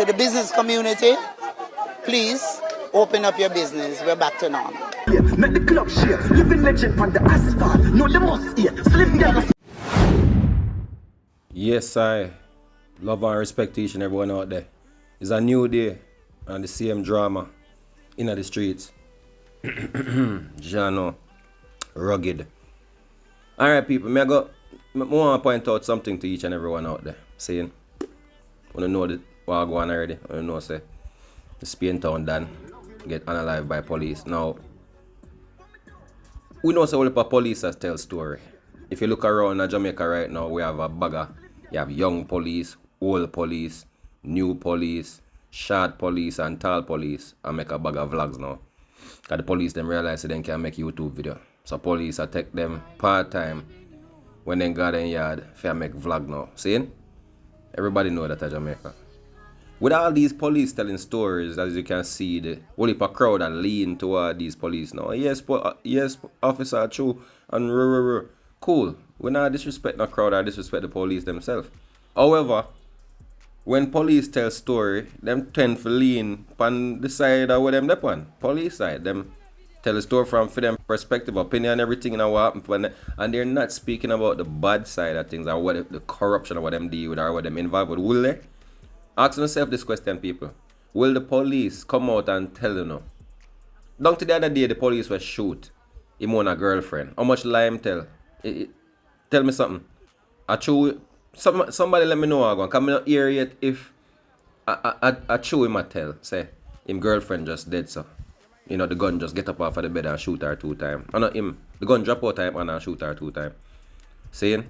To the business community, please open up your business. We're back to normal. Yeah, make the club share. Living legend on the asphalt. No, they must hear. Slim girl. Yes, I love and respect each and everyone out there. It's a new day and the same drama in the streets. Jano, rugged. Alright, people, I want to point out something to each and everyone out there. Saying, want to know what I go on already. I know, say, the Spain town done get unalived by police. Now, we know so all the police has tell story. If you look around in Jamaica right now, we have a bagger. You have young police, old police, new police, short police, and tall police. I make a bag of vlogs now. Because the police them realize they can make YouTube video. So police I take them part-time when they go in yard for make vlog now. See? Everybody know that in Jamaica. With all these police telling stories, as you can see, the whole heap of crowd that lean toward these police now. Yes, officer, true, and cool. We not disrespect the crowd or disrespect the police themselves. However, when police tell story, them tend to lean on the side of where them dep on. Police side, them tell a story from for them perspective, opinion, everything and what happened, and they're not speaking about the bad side of things or what the corruption of what them deal with or what them involved with. Will they? Ask yourself this question, people. Will the police come out and tell you no? Down to the other day, the police was shoot him on a girlfriend. How much lie him tell? Tell me something. Somebody let me know how I go. Come not hear yet if I chew him a tell. Say, him girlfriend just dead, so. You know, the gun just get up off of the bed and shoot her 2 times. Or not him. The gun drop out time and shoot her 2 times. Saying?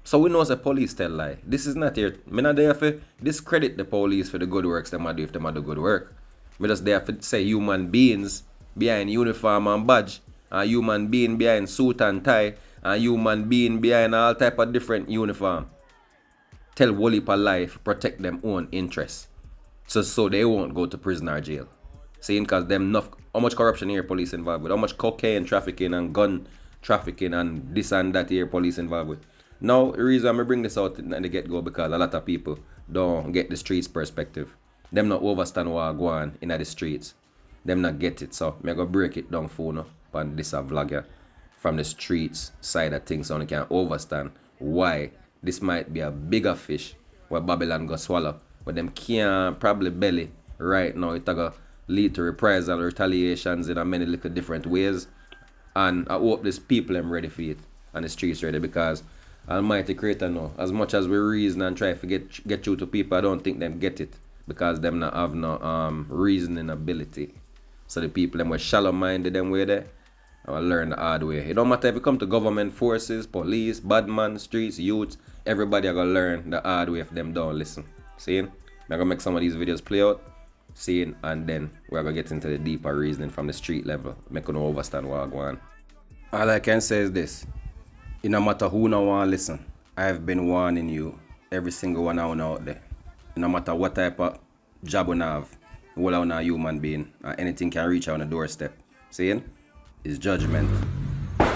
So we know the police tell lie. This is not here. Me not there for discredit the police for the good works them do if them do good work. Me just there for say human beings behind uniform and badge, and human being behind suit and tie, and human being behind all type of different uniform. Tell whole heap of life, protect them own interests. So they won't go to prison or jail. Saying cause them enough how much corruption here police involved with, how much cocaine trafficking and gun trafficking and this and that here police involved with. Now, the reason I bring this out in the get-go because a lot of people don't get the streets perspective. Them not understand what go on in the streets. Them not get it. So, I'm going to break it down for you on this vlog from the streets side of things so you can understand why this might be a bigger fish where Babylon go swallow. But them can't probably belly right now. It's going to lead to reprisal or retaliations in a many little different ways. And I hope these people are ready for it and the streets ready because Almighty Creator know. As much as we reason and try to get through to people, I don't think them get it. Because them not have no reasoning ability. So the people them were shallow minded them way there. I will learn the hard way. It don't matter if it come to government forces, police, badman, streets, youths, everybody are gonna learn the hard way if them don't listen. Seeing? I'm gonna make some of these videos play out. Seeing, and then we're gonna get into the deeper reasoning from the street level. Make you understand what I go on. All I can say is this. It no matter who no want to listen, I have been warning you, every single one out there. No matter what type of job you have, whether you're a human being, or anything can reach out on the doorstep. Saying, it's judgment. And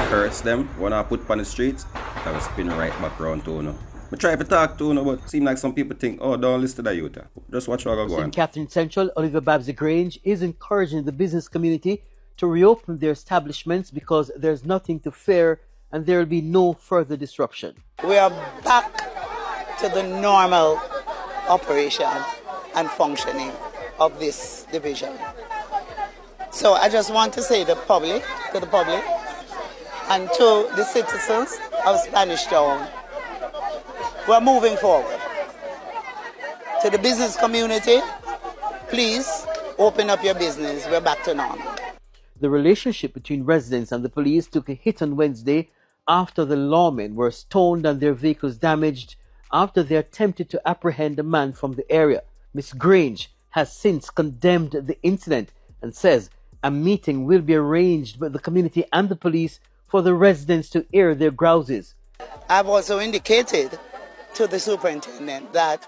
curse them, when I put on the streets, I will spin right back around to you. I try to talk to you, but it seems like some people think, oh, don't listen to that youth. Just watch what I go on. In Catherine Central, Oliver Babsy Grange is encouraging the business community to reopen their establishments because there's nothing to fear and there will be no further disruption. We are back to the normal operation and functioning of this division. So I just want to say to the public, and to the citizens of Spanish Town, we're moving forward. To the business community, please open up your business. We're back to normal. The relationship between residents and the police took a hit on Wednesday after the lawmen were stoned and their vehicles damaged after they attempted to apprehend a man from the area. Ms. Grange has since condemned the incident and says a meeting will be arranged with the community and the police for the residents to air their grouses. I've also indicated to the superintendent that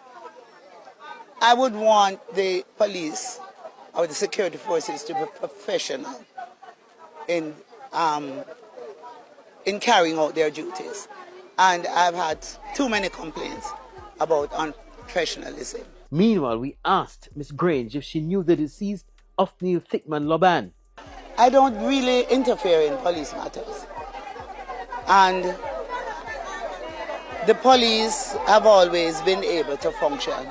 I would want the police or the security forces to be professional in carrying out their duties. And I've had too many complaints about unprofessionalism. Meanwhile, we asked Miss Grange if she knew the deceased Othniel Thickman Loban. I don't really interfere in police matters. And the police have always been able to function.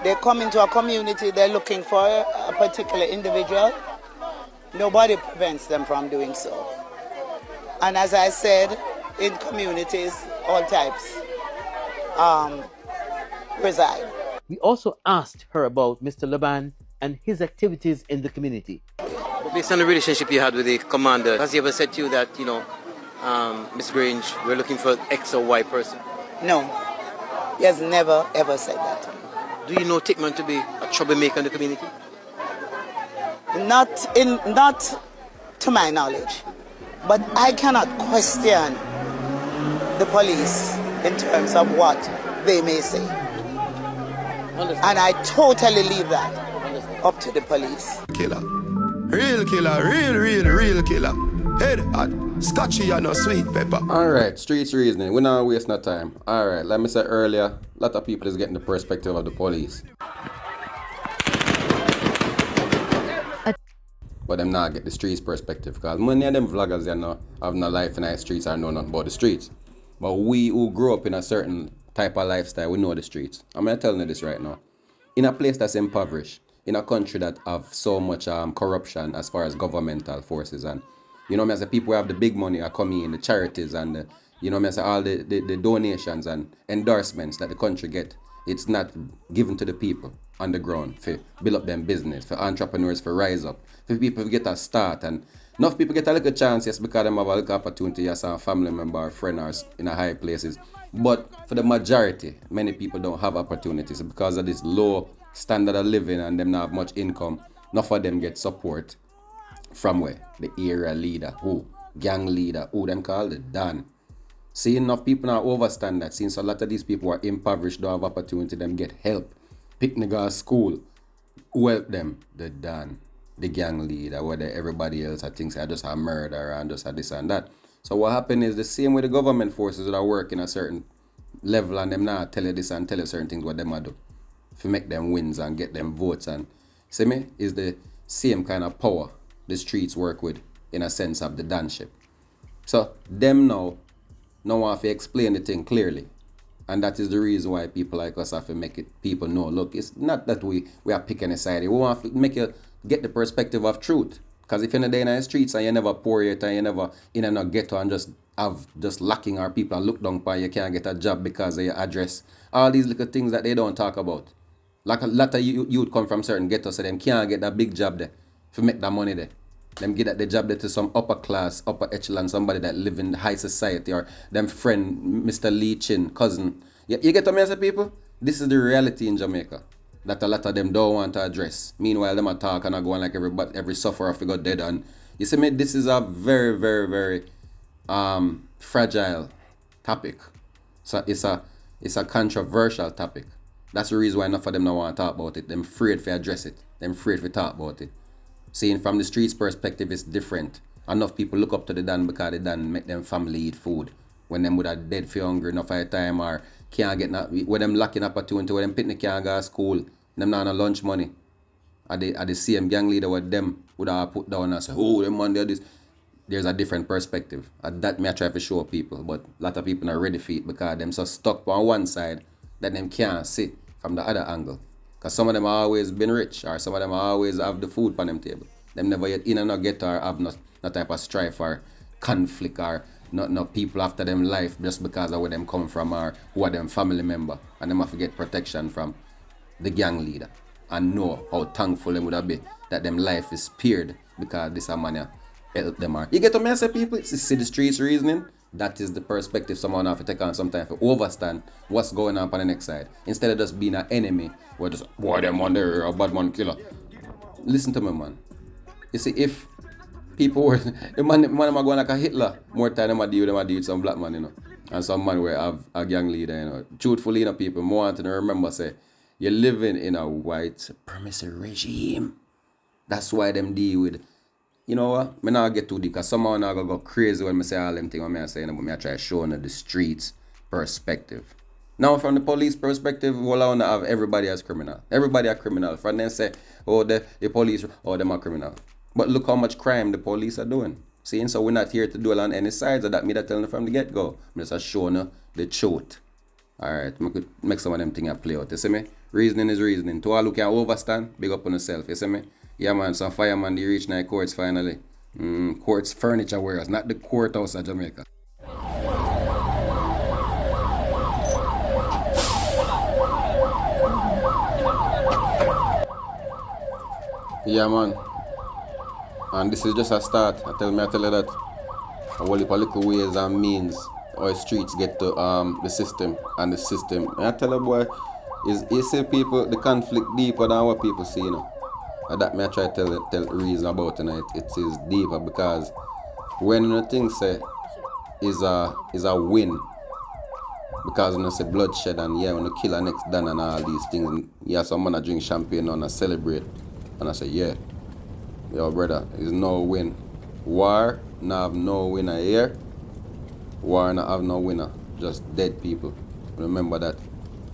They come into a community, they're looking for a particular individual. Nobody prevents them from doing so. And as I said, in communities, all types reside. We also asked her about Mr. Loban and his activities in the community. Based on the relationship you had with the commander, has he ever said to you that, Miss Grange, we're looking for X or Y person? No, he has never ever said that to me. Do you know Thickman to be a troublemaker in the community? Not to my knowledge, but I cannot question the police in terms of what they may say. Understand. And I totally leave that up to the police. Killer. Real killer, real killer. Head hot, scotchy and no sweet pepper. Alright, streets reasoning. We're not wasting no time. Alright, like I said earlier, a lot of people is getting the perspective of the police. But them not get the streets perspective, because many of them vloggers they know have no life in the streets or know nothing about the streets. But we who grew up in a certain type of lifestyle, we know the streets. I'm gonna tell you this right now. In a place that's impoverished, in a country that have so much corruption as far as governmental forces, and I say people who have the big money are coming in, the charities and I say all the donations and endorsements that the country get, it's not given to the people on the ground for build up them business, for entrepreneurs for rise up, for people to get a start. And enough people get a little chance, yes, because they have a little opportunity as a family member or friend or in a high places. But for the majority, many people don't have opportunities because of this low standard of living and them not have much income. Enough of them get support from where? The area leader, who? Gang leader, who them call the Don. See, enough people now overstand that. Since a lot of these people are impoverished, don't have opportunity, them get help. Pick nigga school. Who help them? The Don, the gang leader, whether everybody else I think I just a murderer and just a this and that. So what happened is the same way the government forces that are working a certain level and them now tell you this and tell you certain things what them do. To make them wins and get them votes and see me is the same kind of power the streets work with in a sense of the danship. So them now have to explain the thing clearly. And that is the reason why people like us have to make it people know, look, it's not that we are picking a side. We want to make you get the perspective of truth. Because if you're in the streets and you never poor yet and you never in a ghetto and just lacking our people and look down upon you can't get a job because of your address. All these little things that they don't talk about. Like a lot of youth come from certain ghettos, so them can't get that big job there to make that money there. Them get the job there to some upper class, upper echelon, somebody that live in high society or them friend, Mr. Lee Chin, cousin. You get to me as a people? This is the reality in Jamaica that a lot of them don't want to address. Meanwhile, them are talk and are going like every sufferer figure dead. And you see me, this is a very, very, very fragile topic. So it's a controversial topic. That's the reason why enough of them don't want to talk about it. Them afraid to address it. Them afraid to talk about it. Seeing from the streets perspective, it's different. Enough people look up to the Dan because the Dan make them family eat food. When them would have dead for hunger enough at a time or can't get when them lacking opportunity, when them picnic can't go to school, them not no lunch money. At the same gang leader with them would have put down and say, oh, them man, this. There's a different perspective. And that may I try to show people, but a lot of people are ready for it because them so stuck on one side that them can't see from the other angle. Because some of them have always been rich or some of them always have the food on them table. Them never yet in and not get or have no type of strife or conflict or no people after them life just because of where them come from or who are them family member. And them have to get protection from the gang leader and know how thankful them would have been that them life is spared because this man help them. You get to me, I say people, see the streets reasoning. That is the perspective someone have to take on sometimes to overstand what's going on the next side. Instead of just being an enemy, where just, boy, them on there, a bad man killer. Listen to me, man. You see, if people were, the man are going like a Hitler, more time them deal with some black man, And some man will have a gang leader, Truthfully, people more want to remember, say, you're living in a white supremacy regime. That's why them deal with you know what? I not get too deep because somehow I go crazy when I say all them things when I say, but I try to show the streets perspective. Now, from the police perspective, we want to have everybody as criminal. Everybody a criminal. From them say, oh, the police, oh, them are criminal. But look how much crime the police are doing. See, so we're not here to dwell on any sides of that. Me that telling you from the get-go. I'm just showing you the truth. Alright, I could make some of them things play out. You see me? Reasoning is reasoning. To all who can overstand, big up on yourself. You see me? Yeah, man, some fireman, they reach night courts finally. Courts furniture warehouse, not the courthouse of Jamaica. Yeah, man. And this is just a start. I tell you that. A whole heap of little ways and means how streets get to the system and the system. And I tell you, boy, is you see people, the conflict deeper than what people see, you know. And that me I try to tell the reason about tonight. It is deeper because when the thing say is a win. Because when you say bloodshed and yeah, when you kill a next done and all these things, yeah, someone a drink champagne and a celebrate. And I say, yeah, yo brother, it's no win. War, not have no winner here. War, not have no winner. Just dead people. Remember that.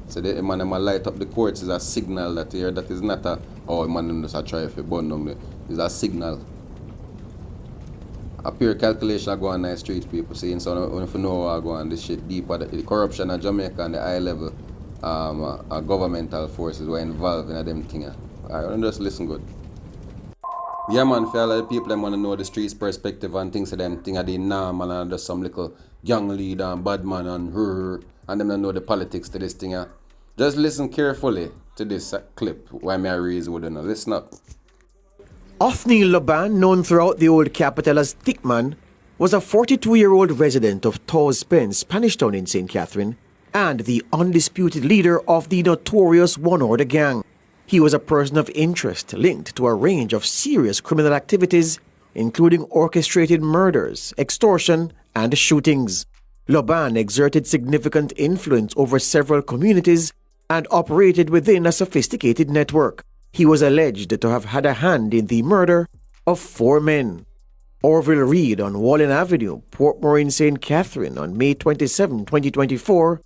So the man them light up the courts is a signal that here. That is not a, oh man them just a try if you burn them. It's a signal. A pure calculation go on the streets people saying so if you know what go on this shit deeper. The corruption of Jamaica and the high level governmental forces were involved in them things. Alright, just listen good. Yeah man, for all of the people that want to know the streets perspective and things of them thing are the normal and just some little young leader and bad man and them don't know the politics to this thing. Just listen carefully to this clip why me I raise wouldn't know. Listen up. Othniel Laban, known throughout the old capital as Thickman, was a 42-year-old resident of Tawes Pen, Spanish Town in St. Catherine, and the undisputed leader of the notorious One Order Gang. He was a person of interest linked to a range of serious criminal activities, including orchestrated murders, extortion, and shootings. Laban exerted significant influence over several communities and operated within a sophisticated network. He was alleged to have had a hand in the murder of 4 men. Orville Reed on Wallen Avenue, Portmore in St. Catherine on May 27, 2024.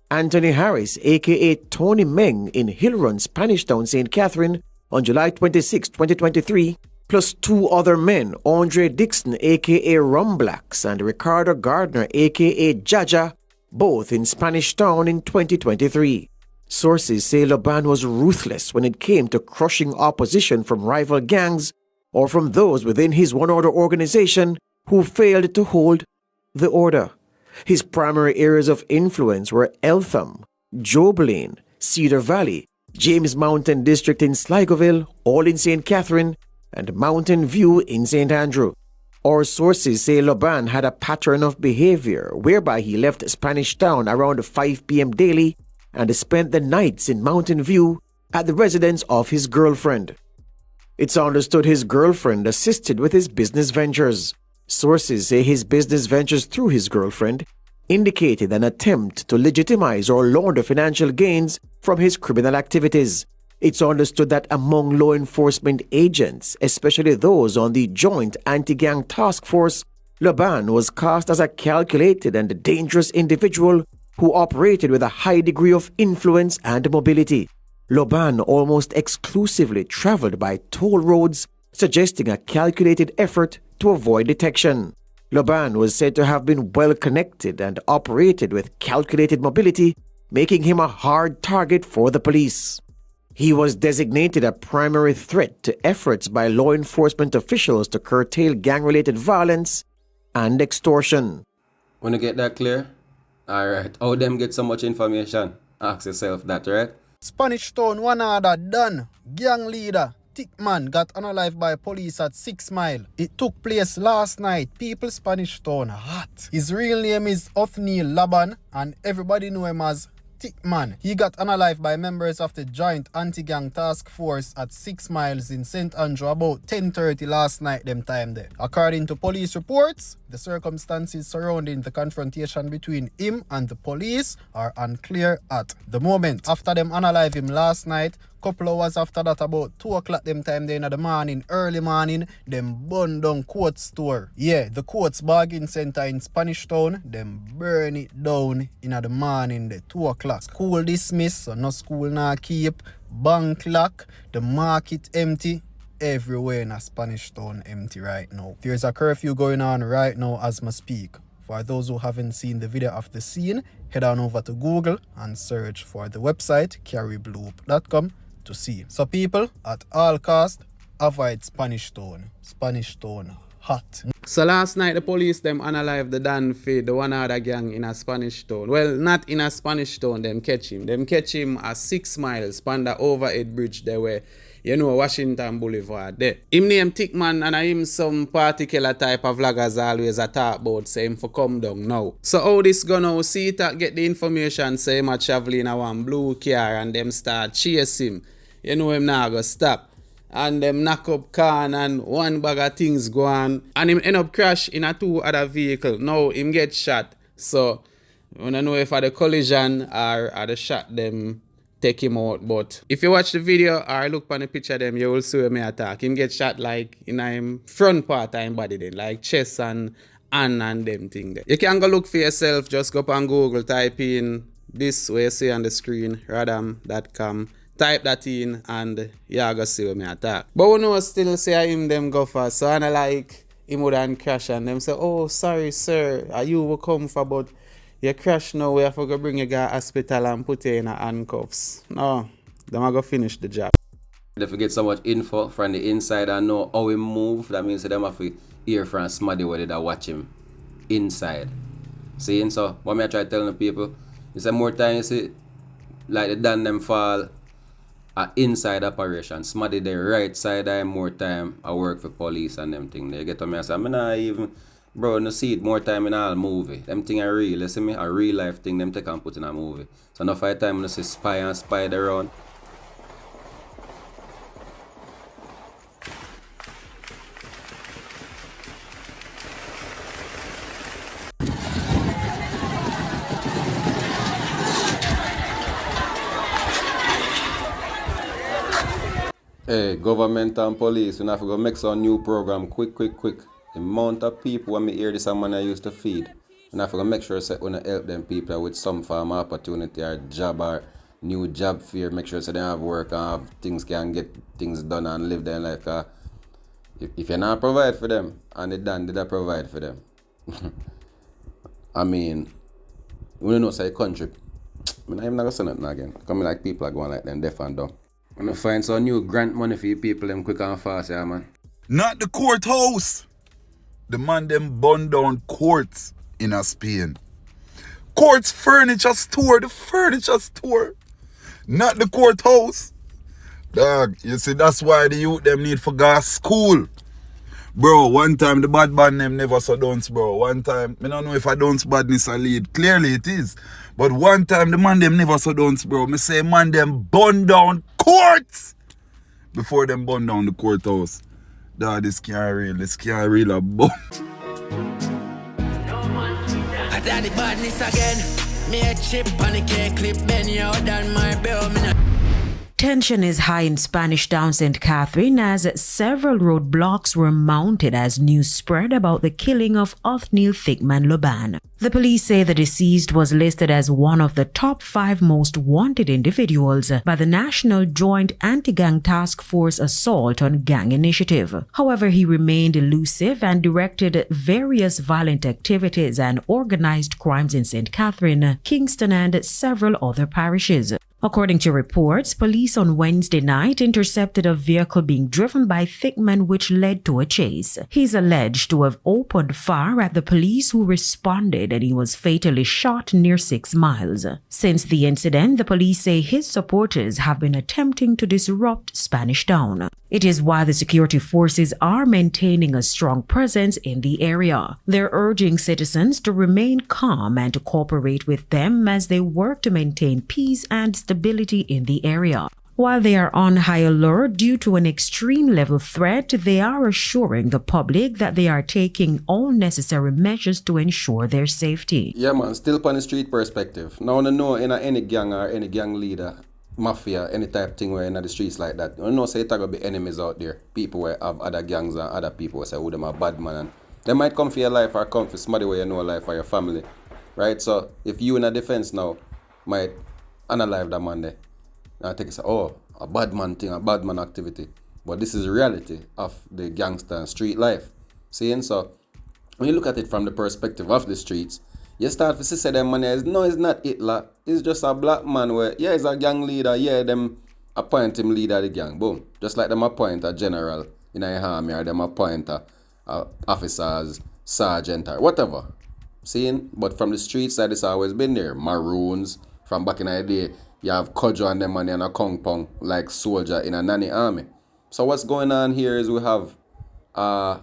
Anthony Harris, a.k.a. Tony Meng in Hill Run, Spanish Town, St. Catherine on July 26, 2023. Plus 2 other men, Andre Dixon, a.k.a. Rumblacks, and Ricardo Gardner, a.k.a. Jaja, both in Spanish Town in 2023. Sources say Laban was ruthless when it came to crushing opposition from rival gangs or from those within his One Order organization who failed to hold the order. His primary areas of influence were Eltham, Job Lane, Cedar Valley, James Mountain District in Sligoville, all in St. Catherine, and Mountain View in St. Andrew. Our sources say Laban had a pattern of behavior whereby he left Spanish Town around 5 p.m. daily and spent the nights in Mountain View at the residence of his girlfriend. It's understood his girlfriend assisted with his business ventures. Sources say his business ventures through his girlfriend indicated an attempt to legitimize or launder financial gains from his criminal activities. It's understood that among law enforcement agents, especially those on the Joint Anti-Gang Task Force, Laban was cast as a calculated and dangerous individual who operated with a high degree of influence and mobility. Laban almost exclusively traveled by toll roads, suggesting a calculated effort to avoid detection. Laban was said to have been well connected and operated with calculated mobility, making him a hard target for the police. He was designated a primary threat to efforts by law enforcement officials to curtail gang-related violence and extortion. Want to get that clear? Alright, how them get so much information? Ask yourself that, right? Spanish Town, One Order done. Gang leader Thickman got unalived by police at 6 Mile. It took place last night. People Spanish Town hot. His real name is Othniel Laban and everybody know him as Thickman. He got unalived by members of the Joint Anti-Gang Task Force at 6 Miles in St. Andrew about 10:30 last night them time there. According to police reports, the circumstances surrounding the confrontation between him and the police are unclear at the moment. After them unalive him last night, Couple hours after that, about 2 o'clock them time there in the morning, early morning, them burn down Court store. Yeah, the Court's bargain center in Spanish Town, them burn it down in the morning, the 2 o'clock. School dismissed, so no school now keep. Bank lock, the market empty. Everywhere in a Spanish Town empty right now. There's a curfew going on right now as I speak. For those who haven't seen the video of the scene, head on over to Google and search for the website caribloop.com to see. So people, at all cost, avoid Spanish Town. Spanish Town hot. So last night the police them unalive the Dan Fade, the one other gang in a Spanish Town. Well, not in a Spanish Town, them catch him. Them catch him at 6 miles span the overhead bridge there where Washington Boulevard there. Him name Thickman and him some particular type of vloggers always a talk about say him for come down now. So how this gonna see it get the information say him a traveling in a one blue car and them start chase him. Him not go stop. And them knock up car and one bag of things go on. And him end up crash in a 2 other vehicle. Now him get shot. So I don't know if the collision or the shot them take him out. But if you watch the video or look on the picture them, you will see where me attack. Him get shot like in him front part of him body then, like chest and hand and them thing there. You can go look for yourself, just go up on Google, type in this way you see on the screen, radam.com. Type that in and you go see where me attack. But we know still say him them go for. So I like him would and crash and them say, oh sorry sir, you will come for but you crash now, we have to go bring you to hospital and put you in handcuffs. No, them are going to finish the job. If you get so much info from the inside and know how he move, that means them have to hear from somebody where they watch him inside. See, so what I try telling the people, is that more time you see, like the Dan them fall, a inside operation. Somebody the right side I more time I work for police and them thing. They get to me and say, I'm not even, bro, no see it more time in all movie. Them thing are real. You see me? A real life thing them take and put in a movie. So enough of time I see spy and spider around. Hey, government and police, we have to go make some new program quick. The amount of people when me hear this man I used to feed. And I have to go make sure that we help them people with some form of opportunity or job or new job fair. Make sure that they have work and have things can get things done and live their life. If you not provide for them and they done, did I provide for them? I mean, we don't know say country. I'm not even gonna say nothing again. Coming like people are going like them deaf and dumb. I'm gonna find some new grant money for you people them quick and fast, yeah man. Not the courthouse. The man them burn down courts in a Spain. Courts furniture store, the furniture store. Not the courthouse. Dog, you see that's why the youth them need for gas school. Bro, one time the bad man them never so dunce, bro. One time, I don't know if I dunce badness a lead. Clearly it is. But one time the man them never so dunce, bro. Me say man them burn down courts before them burn down the courthouse. Dog, this can't real a bun. I did the badness again. Me a chip on the cake clip, bend you out than my bill. Tension is high in Spanish Town, St. Catherine, as several roadblocks were mounted as news spread about the killing of Othniel Thickman Loban. The police say the deceased was listed as one of the top 5 most wanted individuals by the National Joint Anti-Gang Task Force Assault on Gang Initiative. However, he remained elusive and directed various violent activities and organized crimes in St. Catherine, Kingston, and several other parishes. According to reports, police on Wednesday night intercepted a vehicle being driven by Thickman, which led to a chase. He's alleged to have opened fire at the police, who responded, and he was fatally shot near 6 miles. Since the incident, the police say his supporters have been attempting to disrupt Spanish Town. It is why the security forces are maintaining a strong presence in the area. They're urging citizens to remain calm and to cooperate with them as they work to maintain peace and stability in the area. While they are on high alert due to an extreme level threat, they are assuring the public that they are taking all necessary measures to ensure their safety. Yeah man, still on the street perspective. Now I know in any gang or any gang leader, mafia, any type of thing where in the streets like that. You know, say there gonna be enemies out there. People where have other gangs and other people who say who them a bad man, and they might come for your life or come for somebody where you know life or your family. Right? So if you in a defense now might analyze that man there. And I think it's a bad man thing, a bad man activity. But this is the reality of the gangster and street life. See, so when you look at it from the perspective of the streets, you start to see them man is no, it's not Hitler. It's just a black man where he's a gang leader, them appoint him leader of the gang. Boom. Just like them appoint a general in a army or them appoint a officers, sergeant or whatever. Seeing? But from the street side it's always been there. Maroons from back in the day, you have Kojo and them man and a Kong Pong like soldier in a nanny army. So what's going on here is we have what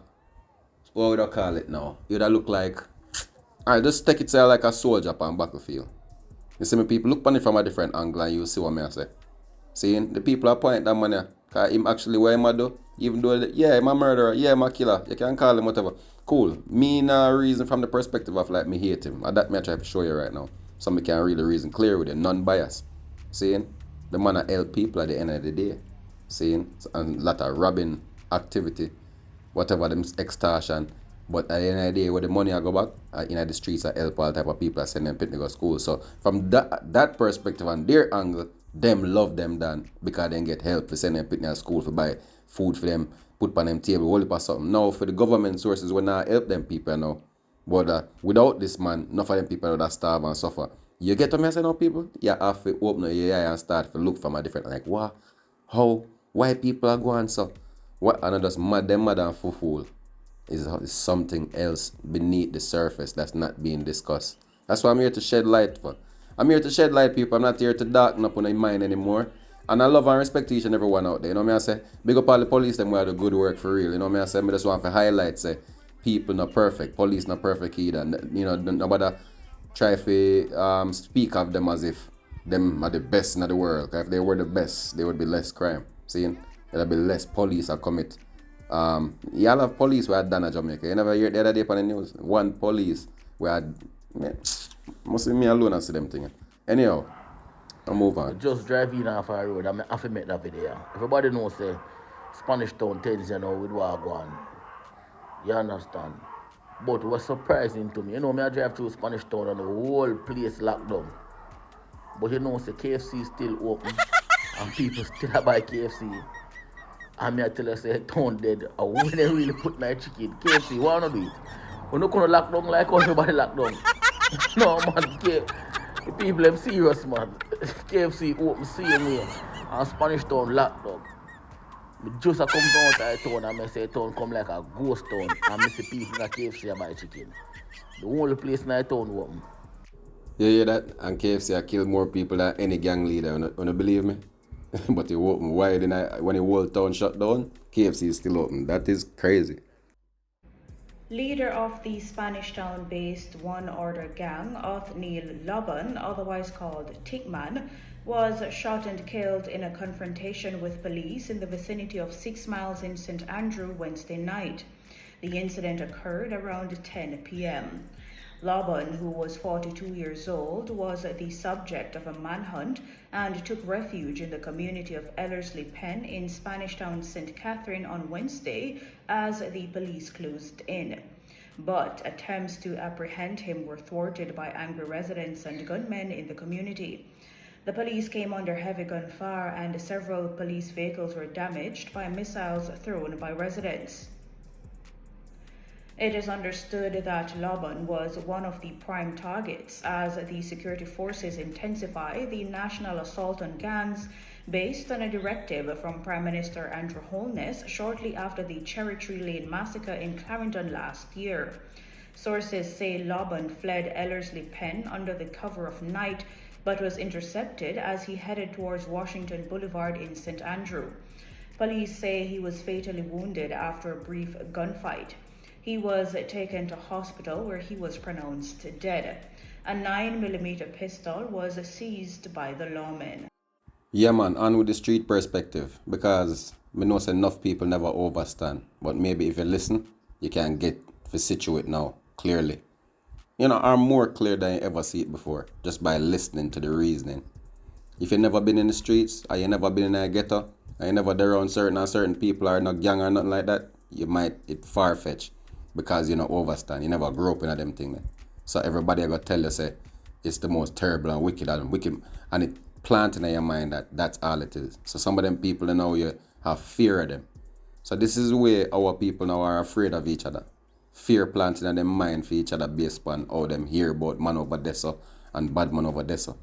would I call it now? It would look like, alright, just take it say like a soldier upon battlefield. You see me people look on it from a different angle and you see what I say. Seeing the people appoint that man, cause him actually what him do, even though I'm a murderer, I'm a killer, you can call him whatever. Cool. Me no reason from the perspective of like me hate him. And that me I try to show you right now. So me can really reason clear with it, non-bias. Seeing? The man a help people at the end of the day. Seeing? And a lot of robbing activity, whatever them extortion. But at the end of the day, where the money I go back, in the streets I help all type of people I send them to go school. So from that perspective and their angle, them love them done because they get help to send them to school for buy food for them, put on them table, hold up or something. Now for the government sources, we not help them people now. But without this man, enough of them people would have starve and suffer. You get to me, I say no people? You have to open your eye and start to look from a different, like, what? How? Why people are going so? What? And I just mad them mad and fool. Is something else beneath the surface that's not being discussed. That's why I'm here to shed light for. I'm here to shed light, people. I'm not here to darken up on your mind anymore. And I love and respect each and every one out there. You know what I say? Big up all the police, them who do good work for real. You know what I say? I just want to highlight, say, people not perfect. Police not perfect either. You know, nobody try to speak of them as if them are the best in the world. If they were the best, there would be less crime. See? There'll be less police that commit. Y'all have police who had done in Jamaica. You never hear the other day on the news? One police who had... Must be me alone and see them thing. Anyhow, I'll move on. Just driving off our road, I have to make that video. Everybody knows the Spanish town tells you know with Wagwan. You understand? But it was surprising to me. You know, I drive through Spanish town and the whole place locked down. But you know, the KFC is still open and people still buy KFC. And I tell you, say, town dead. I wouldn't really put my chicken. KFC, why not do it? We're not going to lock down like everybody locked down. No, man, the people, them serious, man. KFC open same way. And Spanish town locked down. Just I come down to the town and I say town come like a ghost town. And I see people in KFC buy chicken. The only place in the town open. You hear that? And KFC I kill more people than any gang leader. You don't believe me? But it open. Why when the whole town shut down, KFC is still open. That is crazy. Leader of the Spanish Town-based one-order gang, Othniel Loban, otherwise called Thickman, was shot and killed in a confrontation with police in the vicinity of 6 Miles in St. Andrew Wednesday night. The incident occurred around 10 p.m. Loban, who was 42 years old, was the subject of a manhunt and took refuge in the community of Ellerslie Pen in Spanish Town, St. Catherine on Wednesday as the police closed in. But attempts to apprehend him were thwarted by angry residents and gunmen in the community. The police came under heavy gunfire and several police vehicles were damaged by missiles thrown by residents. It is understood that Loban was one of the prime targets as the security forces intensify the national assault on gangs based on a directive from Prime Minister Andrew Holness shortly after the Cherry Tree Lane massacre in Clarendon last year. Sources say Loban fled Ellerslie Pen under the cover of night but was intercepted as he headed towards Washington Boulevard in St. Andrew. Police say he was fatally wounded after a brief gunfight. He was taken to hospital where he was pronounced dead. A 9mm pistol was seized by the lawmen. Yeah man, on with the street perspective, because we know enough people never overstand. But maybe if you listen, you can get to situate now, clearly. You know, I'm more clear than you ever see it before, just by listening to the reasoning. If you never been in the streets, or you never been in a ghetto, or you never there around certain people or not gang or nothing like that, you might it far-fetched because you not overstand. You never grew up in a them thing. So everybody gonna tell you say it's the most terrible and wicked and it planting in your mind that that's all it is. So some of them people now you have fear of them. So this is where our people now are afraid of each other. Fear planting in their mind for each other based on how them hear about man over there so and bad man over there so.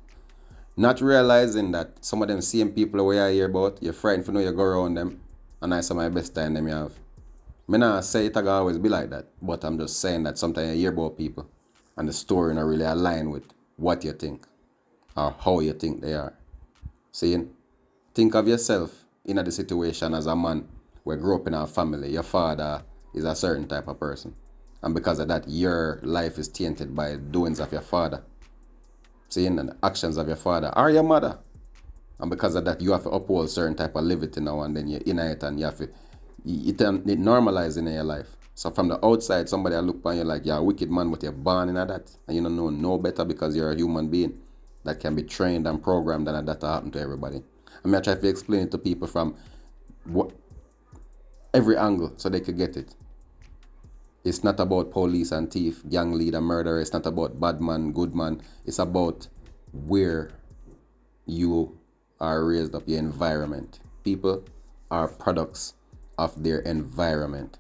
Not realizing that some of them same people where I hear about, you're frightened for know you go around them, and I some of my best time them you have. Me not say it gonna always be like that, but I'm just saying that sometimes you hear about people and the story not really align with what you think or how you think they are. Seeing? Think of yourself in the situation as a man who grew up in a family. Your father is a certain type of person. And because of that, your life is tainted by the doings of your father. Seeing? And the actions of your father or your mother. And because of that, you have to uphold certain type of liberty now and then you're in it and you have to, it normalize in your life. So from the outside, somebody will look upon you like, you're a wicked man, but you're born in that. And you don't know no better because you're a human being that can be trained and programmed and that happen to everybody. I mean, I try to explain it to people from every angle so they could get it. It's not about police and thief, gang leader, murderer. It's not about bad man, good man. It's about where you are raised up, your environment. People are products of their environment.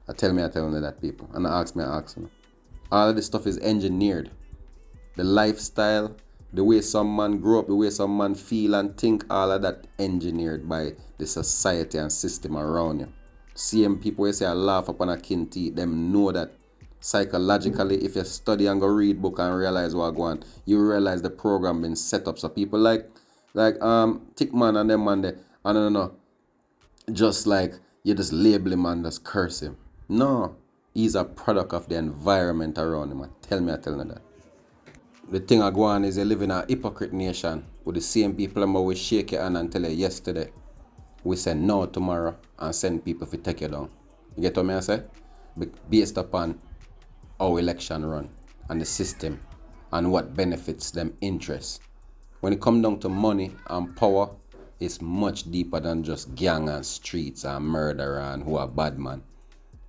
I tell me that, people. And I ask them. All of this stuff is engineered. The lifestyle, the way some man grow up, the way some man feel and think, all of that engineered by the society and system around you. Same people who say I laugh upon a kin teeth, them know that psychologically, if you study and go read book and realize what go on, you realize the program been set up. So people like Thickman and them man there, I don't know, just like you just label him and just curse him. No, he's a product of the environment around him. Tell me that. The thing I go on is you live in a hypocrite nation with the same people who will shake your hand and tell you yesterday. We say no tomorrow and send people to take you down. You get what I say? Based upon how election run and the system and what benefits them interests. When it comes down to money and power, it's much deeper than just gang and streets and murder and who are bad man.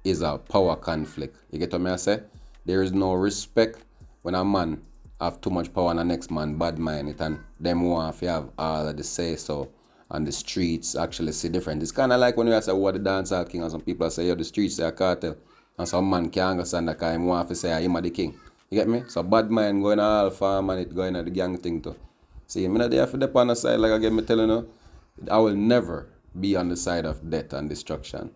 It's a power conflict. You get what I say? There is no respect when a man have too much power and the next man bad mind it and them want to have all of the say so. And the streets actually see different. It's kind of like when you say, what the dancehall king, and some people say, yo, the streets are a cartel. And some man can't understand that because he want to say, I'm the king. You get me? So bad mind going to all farm and it going to the gang thing too. See, I'm not there for the on the side, like again, me telling you, I will never be on the side of death and destruction.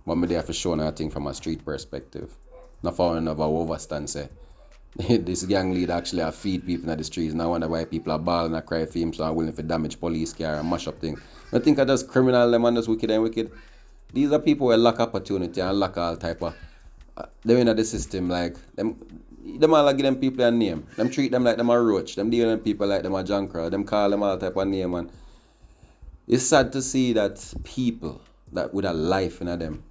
But I'm there for showing a thing from a street perspective. Not for another overstand say. This gang leader actually have feed people in the streets. Now I wonder why people are bawling and cry for him so I'm willing to damage police car and mash up things. I think I just criminal them and just wicked. These are people who lack opportunity and lack all type of them in the system like them all give them people a name. Them treat them like them a roach. Them deal with people like them a junkrat. Them call them all type of name and it's sad to see that people that with a life in them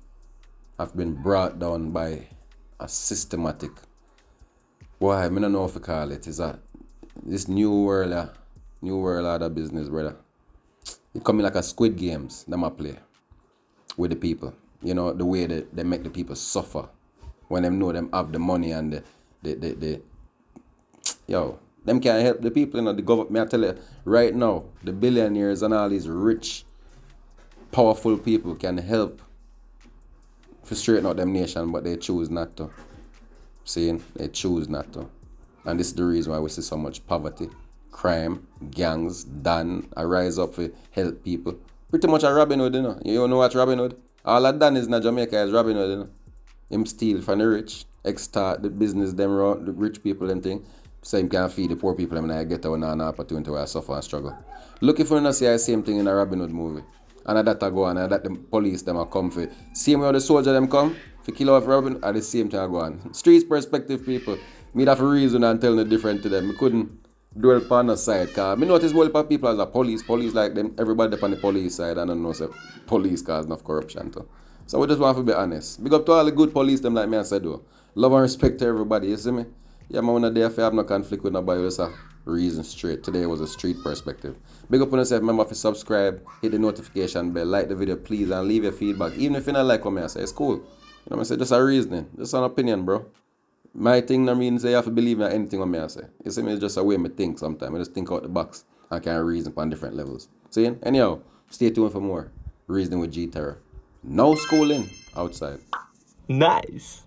have been brought down by a systematic why, I don't know what to call it. It's this new world of business, brother. It coming like a Squid Games, them a play with the people. You know, the way they make the people suffer when them know them have the money and the them can't help the people, you know, the government. I tell you, right now, the billionaires and all these rich, powerful people can help to straighten out them nation, but they choose not to. Saying they choose not to. And this is the reason why we see so much poverty, crime, gangs, done, a rise up to help people. Pretty much a Robin Hood, you know. You know what Robin Hood? All that done is in Jamaica is Robin Hood, you know. Him steal from the rich, extort the business, them around, the rich people and thing. So him can feed the poor people and I get out an opportunity where I suffer and struggle. Look if you not see the same thing in a Robin Hood movie. And that I go on and that the police them are come for. Same way the soldier them come for kill off Robin at the same time I go on. Streets perspective people. Me have a reason and tell no different to them. Me couldn't dwell upon the side. Cause me notice more people as a police like them, everybody on the police side and I don't know say police cause enough corruption too. So we just want to be honest. Big up to all the good police them like me I said though. Love and respect to everybody, you see me? Yeah, man, when I have no conflict with nobody, reason straight. Today was a street perspective. Big up on yourself. Remember to subscribe, hit the notification bell, like the video please, and leave your feedback. Even if you don't like what I say, it's cool. You know what I say? Just a reasoning, just an opinion, bro. My thing no means say you have to believe in anything what I say. You see me, it's just a way I think sometimes. I just think out the box and can reason on different levels. See? Anyhow, stay tuned for more Reasoning with GTerra. No schooling outside. Nice.